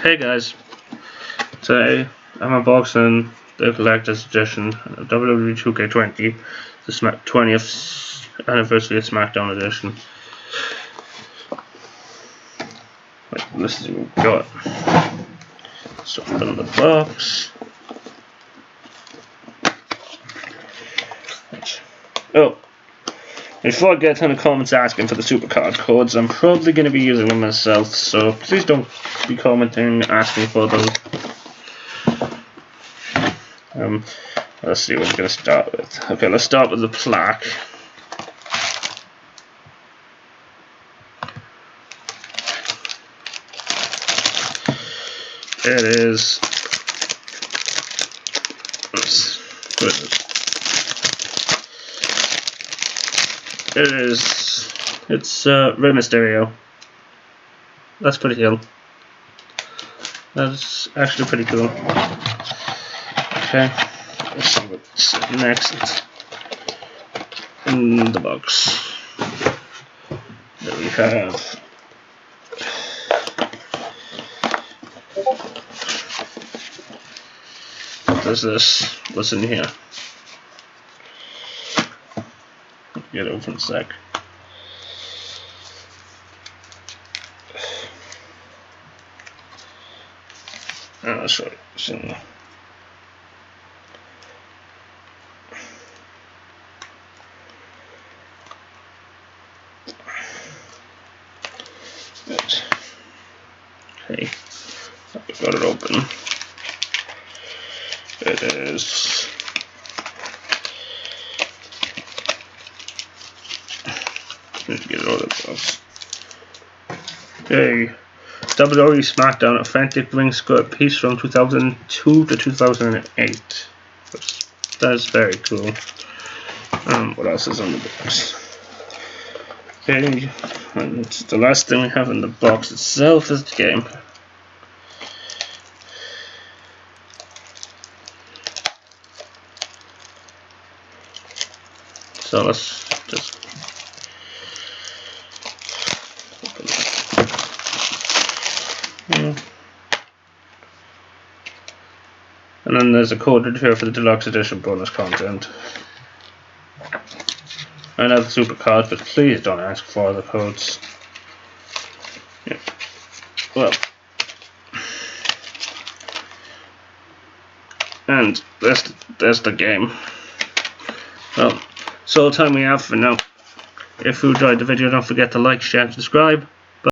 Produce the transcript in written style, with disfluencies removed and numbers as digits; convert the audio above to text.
Hey guys, today I'm unboxing the collector's edition of WWE 2K20, the 20th anniversary of SmackDown edition. Let's see what we got. Let's open the box. Oh, before I get a ton of comments asking for the supercard codes, I'm probably going to be using them myself, so please don't be commenting asking for them. Let's see what we're going to start with. Okay, let's start with the plaque. It is. It's Rey Mysterio. That's pretty cool. That's actually pretty cool. Okay, let's see what's next in the box. There we have what is this? What's in here? Get it open in a sec. Oh, that's right. It's in there. Right. Okay, I got it open. It is need to get it out of the box. Okay, WWE SmackDown Authentic Ring Skirt piece from 2002 to 2008. That's very cool. What else is on the box? Okay, and the last thing we have in the box itself is the game. So let's just open that. And then there's a code here for the deluxe edition bonus content. I know the super cards, but please don't ask for the codes. Yeah. Well, and there's the game. Well, that's all the time we have for now. If you enjoyed the video, don't forget to like, share, and subscribe.